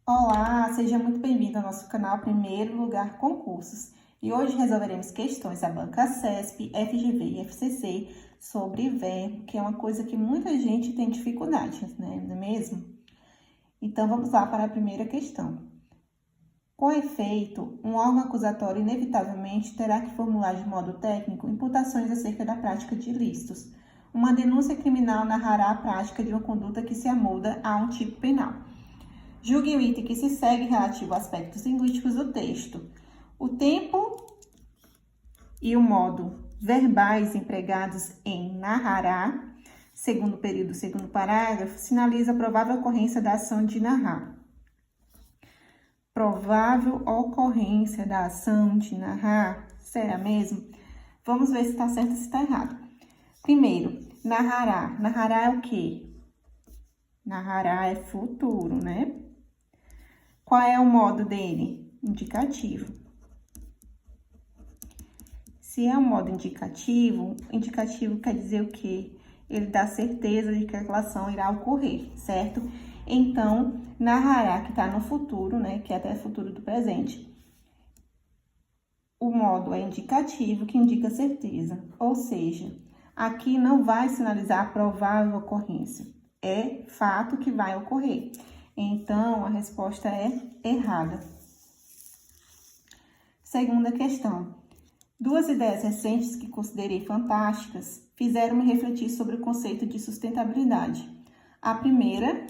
Olá, seja muito bem-vindo ao nosso canal Primeiro Lugar Concursos. E hoje resolveremos questões da banca CESP, FGV e FCC sobre verbo, que é uma coisa que muita gente tem dificuldade, né? Não é mesmo? Então, vamos lá para a primeira questão. Com efeito, um órgão acusatório inevitavelmente terá que formular de modo técnico imputações acerca da prática de ilícitos. Uma denúncia criminal narrará a prática de uma conduta que se amolda a um tipo penal. Julgue o item que se segue relativo a aspectos linguísticos do texto. O tempo e o modo verbais empregados em narrará, segundo período, segundo parágrafo, sinaliza a provável ocorrência da ação de narrar. Provável ocorrência da ação de narrar, será mesmo? Vamos ver se está certo ou se está errado. Primeiro, narrará. Narrará é o quê? Narrará é futuro, né? Qual é o modo dele? Indicativo. Se é um modo indicativo, indicativo quer dizer o quê? Ele dá certeza de que aquela ação irá ocorrer, certo? Então, narrará, que está no futuro, né? Que é até futuro do presente. O modo é indicativo, que indica certeza. Ou seja, aqui não vai sinalizar a provável ocorrência. É fato que vai ocorrer. Então, a resposta é errada. Segunda questão. Duas ideias recentes que considerei fantásticas fizeram-me refletir sobre o conceito de sustentabilidade. A primeira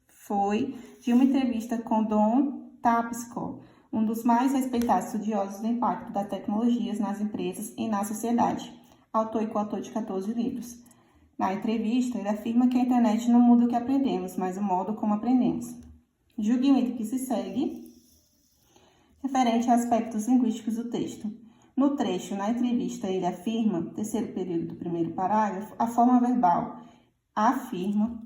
foi de uma entrevista com Don Tapscott, um dos mais respeitados estudiosos do impacto das tecnologias nas empresas e na sociedade, autor e coautor de 14 livros. Na entrevista, ele afirma que a internet não muda o que aprendemos, mas o modo como aprendemos. Julgue o item que se segue, referente a aspectos linguísticos do texto. No trecho, na entrevista, ele afirma, terceiro período do primeiro parágrafo, a forma verbal afirma,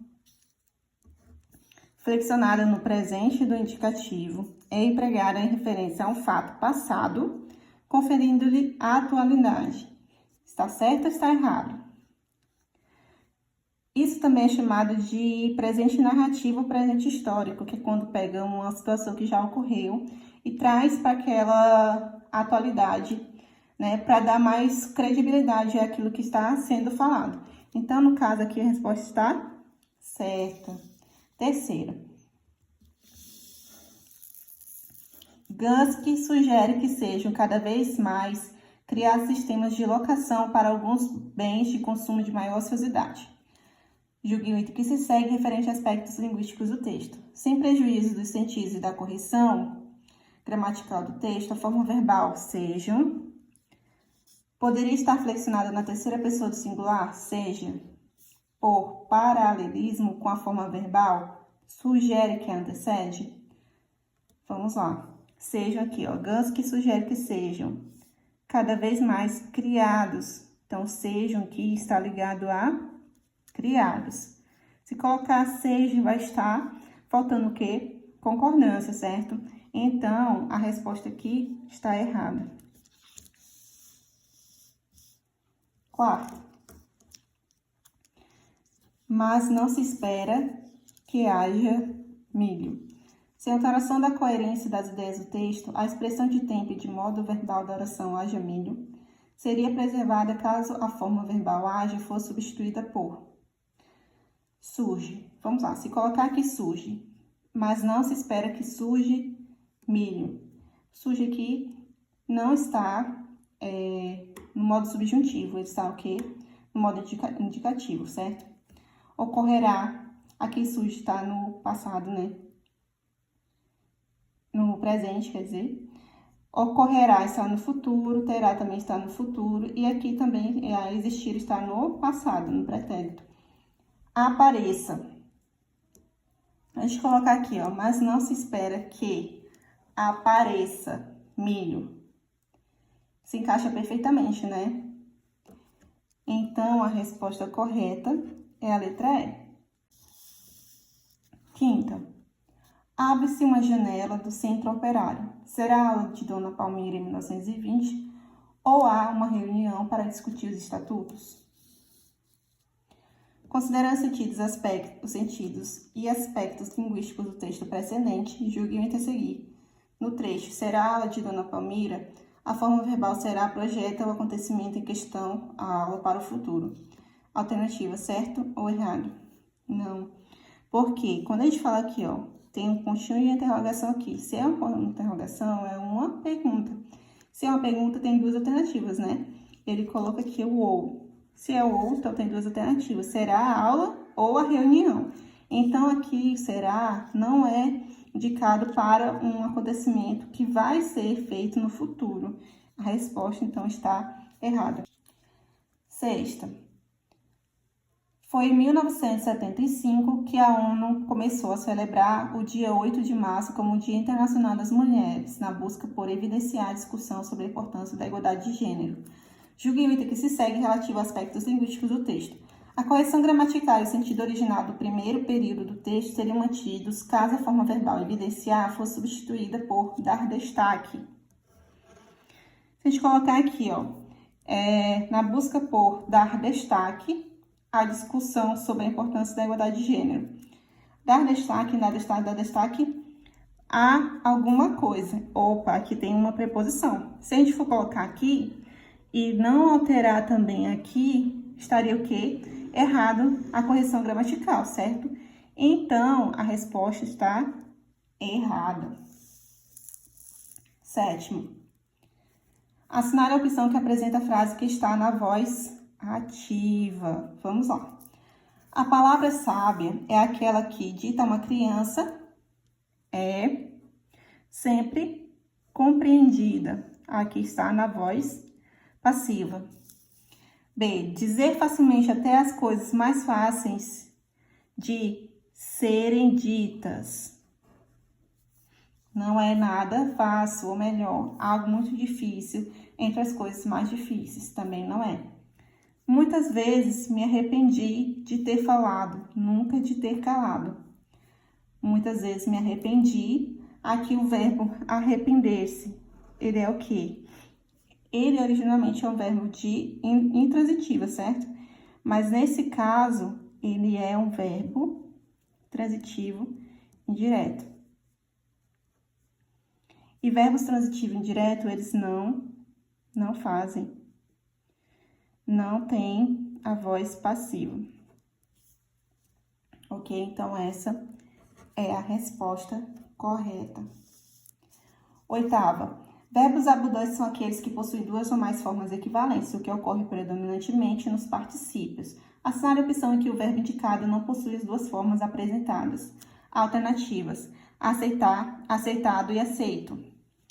flexionada no presente do indicativo, é empregada em referência a um fato passado, conferindo-lhe atualidade. Está certo ou está errado? Isso também é chamado de presente narrativo ou presente histórico, que é quando pega uma situação que já ocorreu e traz para aquela atualidade, né, para dar mais credibilidade àquilo que está sendo falado. Então, no caso aqui, a resposta está certa. Terceira. Gunsky sugere que sejam cada vez mais criados sistemas de locação para alguns bens de consumo de maior ociosidade. Julgue o item que se segue referente a aspectos linguísticos do texto. Sem prejuízo dos sentidos e da correção gramatical do texto, a forma verbal sejam. Poderia estar flexionada na terceira pessoa do singular, seja. Por paralelismo com a forma verbal, sugere que antecede. Vamos lá. Sejam aqui, ó. Gunsky sugere que sejam cada vez mais criados. Então, sejam aqui está ligado a criados. Se colocar seja, vai estar faltando o quê? Concordância, certo? Então, a resposta aqui está errada. Quarto. Mas não se espera que haja milho. Sem alteração da coerência das ideias do texto, a expressão de tempo e de modo verbal da oração haja milho seria preservada caso a forma verbal haja fosse substituída por surge. Vamos lá, se colocar aqui surge, mas não se espera que surge milho. Surge aqui não está no modo subjuntivo, ele está o quê? No modo indicativo, certo? Ocorrerá, aqui surge está no passado, né? No presente, quer dizer. Ocorrerá está no futuro, terá também está no futuro, e aqui também existir está no passado, no pretérito. Apareça. A gente colocar aqui, ó, mas não se espera que apareça milho. Se encaixa perfeitamente, né? Então, a resposta correta é a letra E. Quinta. Abre-se uma janela do Centro Operário. Será a aula de Dona Palmira em 1920 ou há uma reunião para discutir os estatutos? Considerando os sentidos e aspectos linguísticos do texto precedente, julgue o interseguir. No trecho, será a aula de Dona Palmira, a forma verbal será projeta o acontecimento em questão, a aula para o futuro. Alternativa, certo ou errado? Não. Porque quando a gente fala aqui, ó, tem um pontinho de interrogação aqui. Se é uma interrogação, é uma pergunta. Se é uma pergunta, tem duas alternativas, né? Ele coloca aqui o ou. Se é o ou, então tem duas alternativas. Será a aula ou a reunião. Então, aqui, será, não é indicado para um acontecimento que vai ser feito no futuro. A resposta, então, está errada. Sexta. Foi em 1975 que a ONU começou a celebrar o dia 8 de março como o Dia Internacional das Mulheres, na busca por evidenciar a discussão sobre a importância da igualdade de gênero. Julgue o item que se segue relativo a aspectos linguísticos do texto. A correção gramatical e o sentido original do primeiro período do texto seriam mantidos caso a forma verbal evidenciar fosse substituída por dar destaque. Se a gente colocar aqui, ó, na busca por dar destaque, a discussão sobre a importância da igualdade de gênero. Dar destaque a alguma coisa. Opa, aqui tem uma preposição. Se a gente for colocar aqui e não alterar também aqui, estaria o quê? Errado a correção gramatical, certo? Então, a resposta está errada. Sétimo. Assinale a opção que apresenta a frase que está na voz ativa. Vamos lá. A palavra sábia é aquela que dita a uma criança, é sempre compreendida. Aqui está na voz passiva. B. Dizer facilmente até as coisas mais fáceis de serem ditas. Não é nada fácil, ou melhor, algo muito difícil entre as coisas mais difíceis. Também não é. Muitas vezes me arrependi de ter falado, nunca de ter calado. Muitas vezes me arrependi. Aqui o verbo arrepender-se, ele é o quê? Ele originalmente é um verbo de intransitiva, certo? Mas nesse caso, ele é um verbo transitivo indireto. E verbos transitivos indiretos, eles não fazem. Não tem a voz passiva. Ok? Então, essa é a resposta correta. Oitava. Verbos abundantes são aqueles que possuem duas ou mais formas equivalentes, o que ocorre predominantemente nos particípios. Assinale a opção em que o verbo indicado não possui as duas formas apresentadas. Alternativas. Aceitar, aceitado e aceito.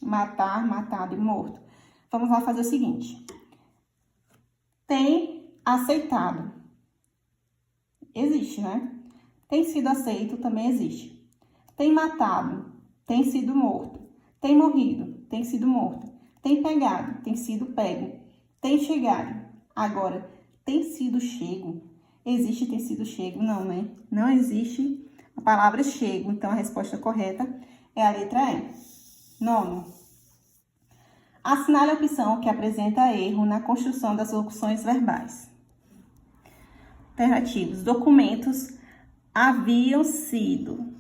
Matar, matado e morto. Vamos lá fazer o seguinte. Tem aceitado. Existe, né? Tem sido aceito, também existe. Tem matado, tem sido morto. Tem morrido, tem sido morto. Tem pegado, tem sido pego. Tem chegado. Agora, tem sido chego. Existe tem sido chego? Não, né? Não existe a palavra chego. Então, a resposta correta é a letra E. Nono. Assinale a opção que apresenta erro na construção das locuções verbais. Alternativas. Documentos haviam sido.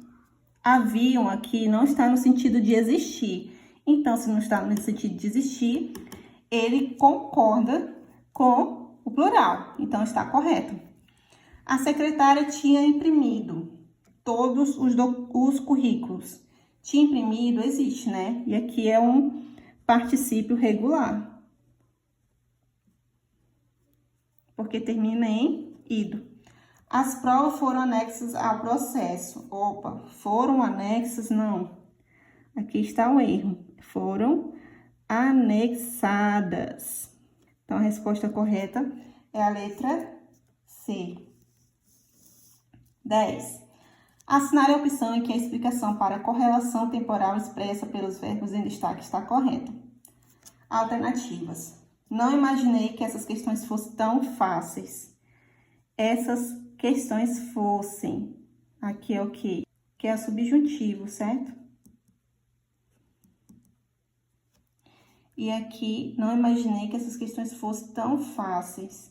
Haviam aqui não está no sentido de existir. Então, se não está no sentido de existir, ele concorda com o plural. Então, está correto. A secretária tinha imprimido todos os currículos. Tinha imprimido, existe, né? E aqui é um particípio regular. Porque termina em ido. As provas foram anexas ao processo. Opa, foram anexas? Não. Aqui está o erro. Foram anexadas. Então, a resposta correta é a letra C. 10. Assinale a opção em que a explicação para a correlação temporal expressa pelos verbos em destaque está correta. Alternativas. Não imaginei que essas questões fossem tão fáceis. Essas questões fossem. Aqui é o quê? Que é o subjuntivo, certo? E aqui, não imaginei que essas questões fossem tão fáceis.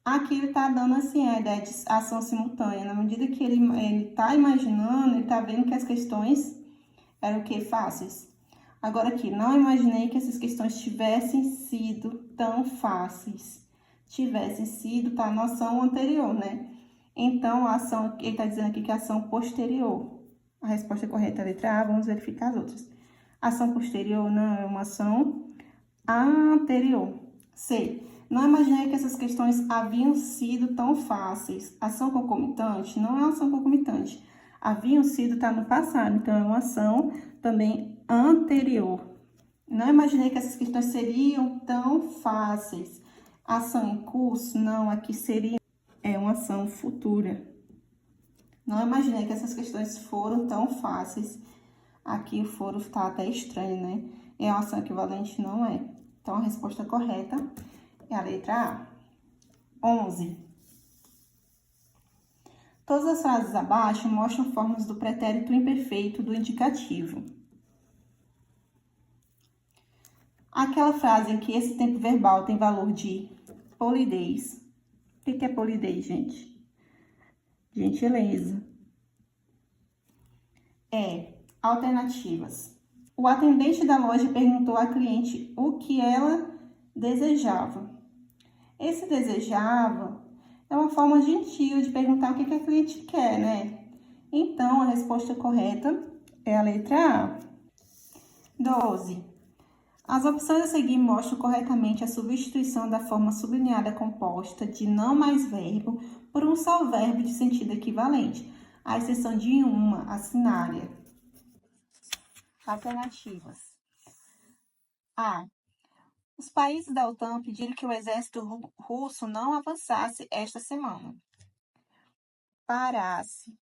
Aqui ele tá dando, assim, a ideia de ação simultânea. Na medida que ele tá imaginando, ele tá vendo que as questões eram o quê? Fáceis. Agora aqui, não imaginei que essas questões tivessem sido tão fáceis. Tivessem sido, tá? A noção anterior, né? Então, a ação, ele tá dizendo aqui que a ação posterior. A resposta correta é a letra A, vamos verificar as outras. Ação posterior não é uma ação anterior. C. Não imaginei que essas questões haviam sido tão fáceis. Ação concomitante não é uma ação concomitante. Haviam sido tá no passado, então é uma ação também anterior. Não imaginei que essas questões seriam tão fáceis. Ação em curso, não, aqui seria uma ação futura. Não imaginei que essas questões foram tão fáceis. Aqui o foro está até estranho, né? É uma ação equivalente, não é. Então, a resposta correta é a letra A. 11. Todas as frases abaixo mostram formas do pretérito imperfeito do indicativo. Aquela frase em que esse tempo verbal tem valor de polidez. O que é polidez, gente? Gentileza. Alternativas. O atendente da loja perguntou à cliente o que ela desejava. Esse desejava é uma forma gentil de perguntar o que a cliente quer, né? Então, a resposta correta é a letra A. 12. As opções a seguir mostram corretamente a substituição da forma sublinhada composta de não mais verbo por um só verbo de sentido equivalente, à exceção de uma, assinária. Alternativas. A. Os países da OTAN pediram que o exército russo não avançasse esta semana. Parasse.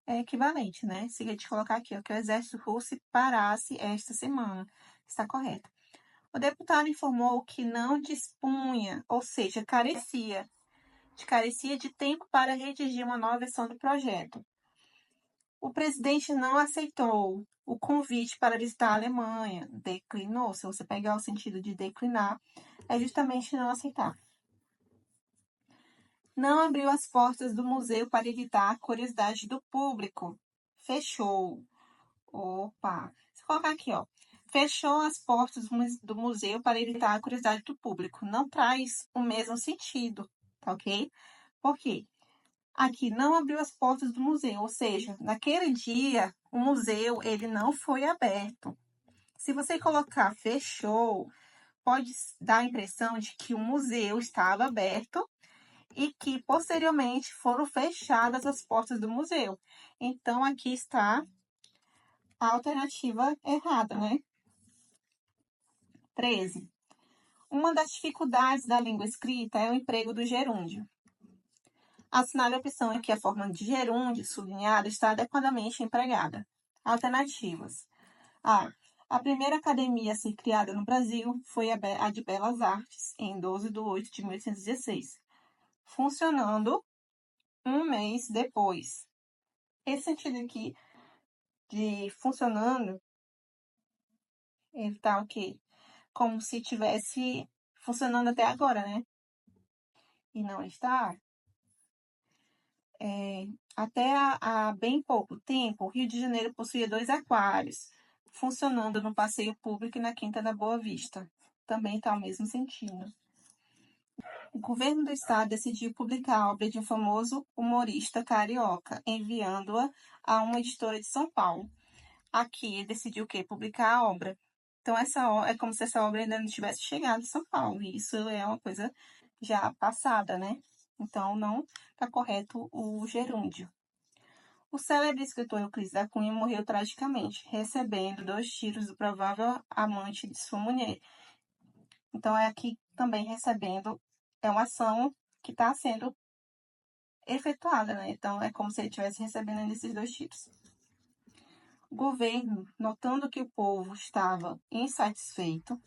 É equivalente, né? Se a gente colocar aqui, ó, que o exército russo parasse esta semana. Está correto. O deputado informou que não dispunha, ou seja, carecia de tempo para redigir uma nova versão do projeto. O presidente não aceitou o convite para visitar a Alemanha, declinou. Se você pegar o sentido de declinar, é justamente não aceitar. Não abriu as portas do museu para evitar a curiosidade do público. Fechou. Opa! Se colocar aqui, ó. Fechou as portas do museu para evitar a curiosidade do público. Não traz o mesmo sentido, tá ok? Por quê? Aqui não abriu as portas do museu, ou seja, naquele dia o museu ele não foi aberto. Se você colocar fechou, pode dar a impressão de que o museu estava aberto e que posteriormente foram fechadas as portas do museu. Então aqui está a alternativa errada, né? 13. Uma das dificuldades da língua escrita é o emprego do gerúndio. Assinale a opção em que a forma de gerúndio sublinhada está adequadamente empregada. Alternativas. A. A primeira academia a ser criada no Brasil foi a de Belas Artes, em 12 de 8 de 1816, funcionando um mês depois. Esse sentido aqui de funcionando, ele tá o quê? Como se tivesse funcionando até agora, né? E não está. Até há bem pouco tempo, o Rio de Janeiro possuía 2 aquários, funcionando no passeio público e na Quinta da Boa Vista. Também está o mesmo sentido. O governo do estado decidiu publicar a obra de um famoso humorista carioca, enviando-a a uma editora de São Paulo. Aqui ele decidiu o quê? Publicar a obra. Então, é como se essa obra ainda não tivesse chegado em São Paulo. E isso é uma coisa já passada, né? Então, não está correto o gerúndio. O célebre escritor Euclides da Cunha morreu tragicamente, recebendo 2 tiros do provável amante de sua mulher. Então, é aqui também recebendo, é uma ação que está sendo efetuada, né? Então, é como se ele estivesse recebendo ainda esses 2 tiros. O governo, notando que o povo estava insatisfeito,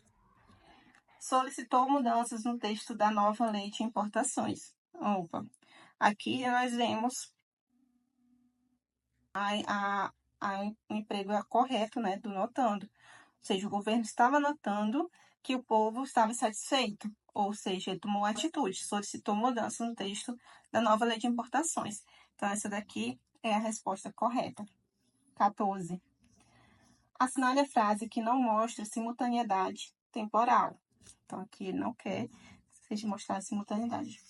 solicitou mudanças no texto da nova lei de importações. Opa, aqui nós vemos o emprego correto, né, do notando. Ou seja, o governo estava notando que o povo estava insatisfeito. ou seja, ele tomou atitude, solicitou mudança no texto da nova lei de importações. Então, essa daqui é a resposta correta. 14. Assinale a frase que não mostra simultaneidade temporal. Então, aqui ele não quer que seja mostrada simultaneidade.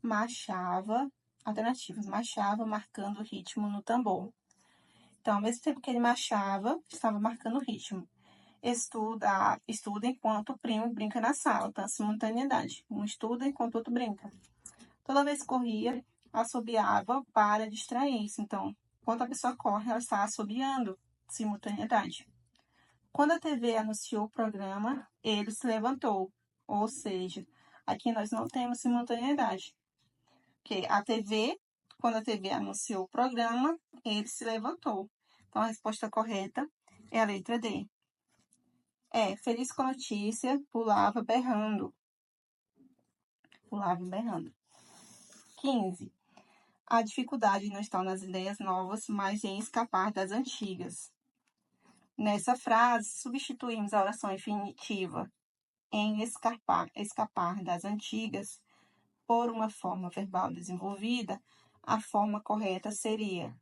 Marchava, alternativas, marchava marcando o ritmo no tambor. Então, ao mesmo tempo que ele marchava, estava marcando o ritmo. Estuda enquanto o primo brinca na sala, então, a simultaneidade. Um estuda enquanto o outro brinca. Toda vez que corria, assobiava para distrair-se. Então, quando a pessoa corre, ela está assobiando, simultaneidade. Quando a TV anunciou o programa, ele se levantou. Ou seja, aqui nós não temos simultaneidade. Porque quando a TV anunciou o programa, ele se levantou. Então, a resposta correta é a letra D. Feliz com a notícia, pulava berrando. Pulava berrando. 15. A dificuldade não está nas ideias novas, mas em escapar das antigas. Nessa frase, substituímos a oração infinitiva em escapar das antigas por uma forma verbal desenvolvida. A forma correta seria: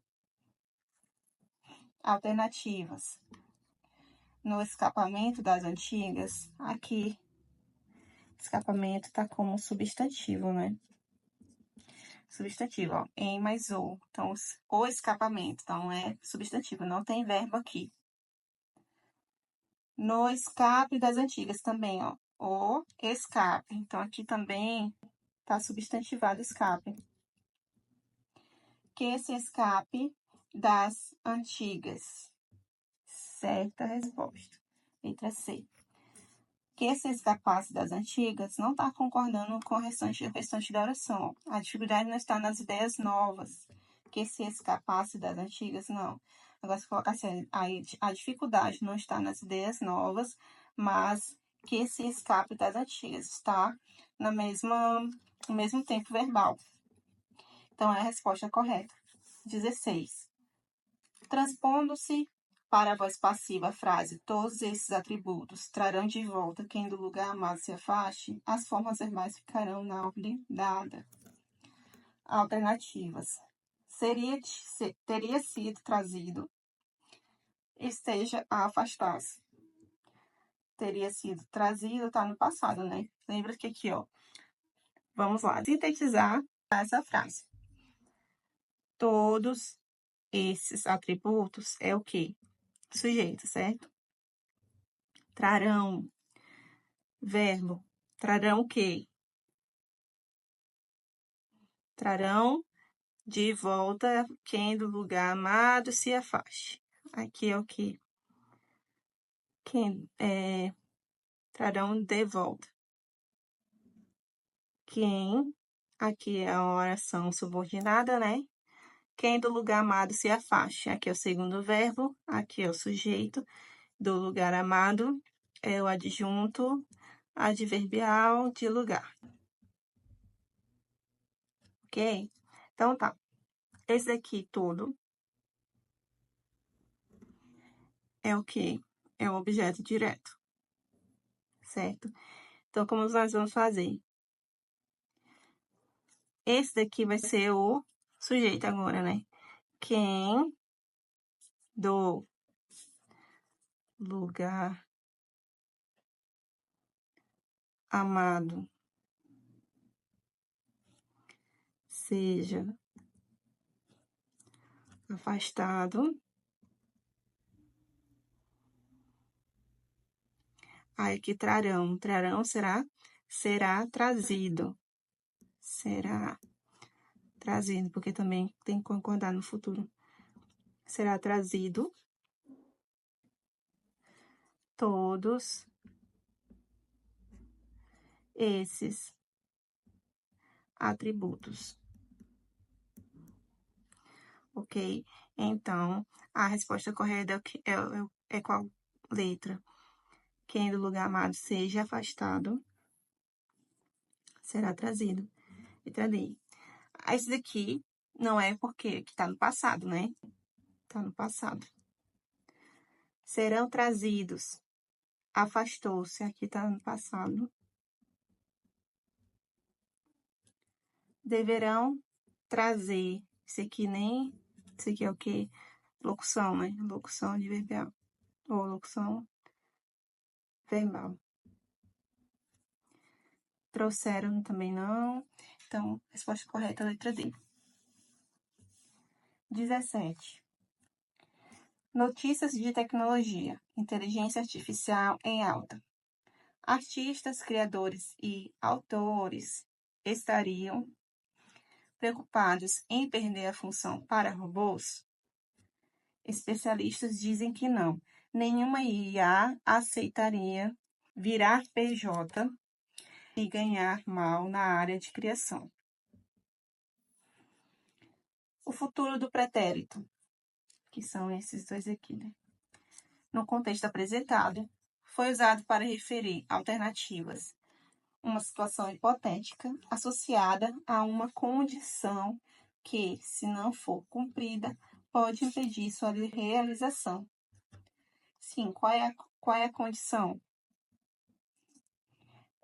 alternativas. No escapamento das antigas, aqui, escapamento está como substantivo, né? Substantivo, ó, em mais ou. Então, o escapamento, então, é substantivo, não tem verbo aqui. No escape das antigas também, ó, o escape. Então, aqui também está substantivado escape. Que se escape das antigas. Certa resposta. Letra C. Que se escapasse das antigas não está concordando com o restante da oração. A dificuldade não está nas ideias novas. Que se escapasse das antigas, não. Agora, se colocar assim, a dificuldade não está nas ideias novas, mas que se escape das antigas. Está no mesmo tempo verbal. Então, é a resposta correta. 16. Transpondo-se para a voz passiva a frase todos esses atributos trarão de volta quem do lugar amado se afaste, as formas verbais ficarão na ordem dada. Alternativas. Teria sido trazido, esteja a afastar-se. Teria sido trazido, tá no passado, né? Lembra que aqui, ó. Vamos lá, sintetizar essa frase. Todos esses atributos é o quê? Sujeito, certo? Trarão. Verbo. Trarão o quê? Trarão de volta quem do lugar amado se afaste. Aqui é o quê? Trarão de volta. Quem, aqui é a oração subordinada, né? Quem do lugar amado se afaste. Aqui é o segundo verbo, aqui é o sujeito. Do lugar amado é o adjunto adverbial de lugar. Ok? Então tá. Esse daqui todo é o quê? É o objeto direto. Certo? Então, como nós vamos fazer? Esse daqui vai ser o sujeito agora, né? Quem do lugar amado seja afastado. Aí que trarão. Trarão será trazido. Será trazido, porque também tem que concordar no futuro. Será trazido todos esses atributos. Ok? Então, a resposta correta é qual letra? Quem do lugar amado seja afastado será trazido. Letra D. Esse daqui não é porque que tá no passado, né? Tá no passado. Serão trazidos. afastou-se. Aqui tá no passado. Deverão trazer. Isso aqui é o quê? Locução, né? Locução adverbial. Ou locução verbal. Trouxeram também não. Então, resposta correta, letra D. 17. Notícias de tecnologia. Inteligência artificial em alta. Artistas, criadores e autores estariam preocupados em perder a função para robôs? Especialistas dizem que não. Nenhuma IA aceitaria virar PJ e ganhar mal na área de criação. O futuro do pretérito, que são esses dois aqui, né? No contexto apresentado, foi usado para referir alternativas, uma situação hipotética associada a uma condição que, se não for cumprida, pode impedir sua realização. Sim, qual é a condição?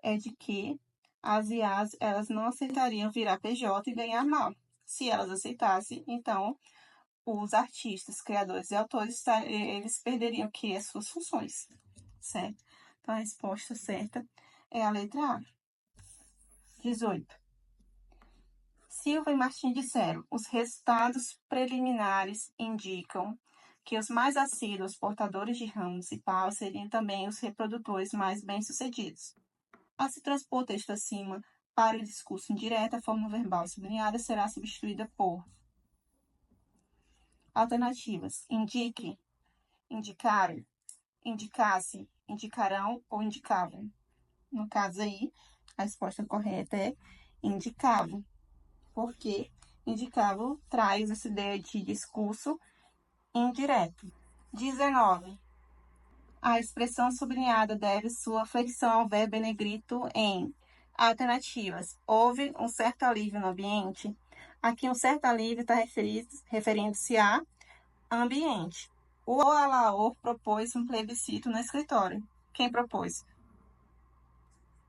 É de que as IAs elas não aceitariam virar PJ e ganhar mal. Se elas aceitassem, então os artistas, criadores e autores eles perderiam o que? As suas funções, certo? Então a resposta certa é a letra A. 18. Silva e Martins disseram: os resultados preliminares indicam que os mais assíduos portadores de ramo municipal seriam também os reprodutores mais bem-sucedidos. Ao se transpor o texto acima para o discurso indireto, a forma verbal sublinhada será substituída por alternativas: indique, indicaram, indicasse, indicarão ou indicavam. No caso aí, a resposta correta é indicavam, porque indicavam traz essa ideia de discurso indireto. 19. A expressão sublinhada deve sua flexão ao verbo em negrito em alternativas. Houve um certo alívio no ambiente. Aqui um certo alívio está referindo-se a ambiente. O Alaor propôs um plebiscito no escritório. Quem propôs?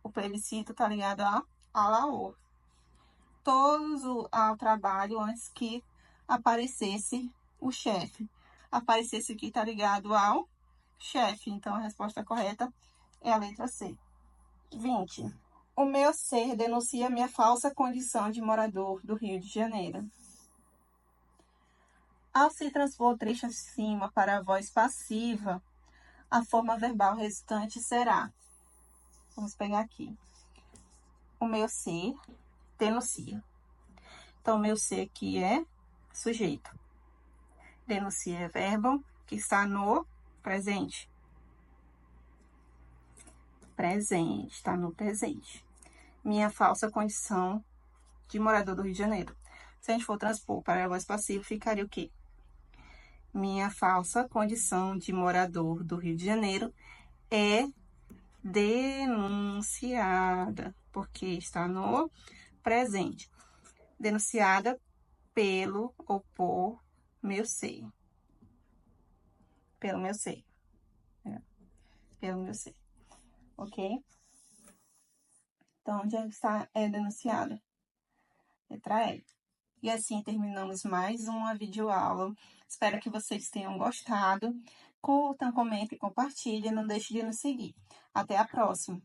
O plebiscito está ligado a Alaor. Todos ao trabalho antes que aparecesse o chefe. Aparecesse aqui está ligado ao chefe. Então, a resposta correta é a letra C. 20. O meu ser denuncia minha falsa condição de morador do Rio de Janeiro. Ao se transpor o trecho acima para a voz passiva, a forma verbal resultante será... Vamos pegar aqui. O meu ser denuncia. Então, o meu ser aqui é sujeito. Denuncia é verbo que está no presente. Presente, está no presente. Minha falsa condição de morador do Rio de Janeiro. Se a gente for transpor para a voz passiva, ficaria o quê? Minha falsa condição de morador do Rio de Janeiro é denunciada, porque está no presente. Denunciada pelo ou por meu ser. Pelo meu ser. Pelo meu ser. Ok? Então, onde está denunciada? Letra E. E assim terminamos mais uma videoaula. Espero que vocês tenham gostado. Curtam, comentem, compartilhem. Não deixe de nos seguir. Até a próxima!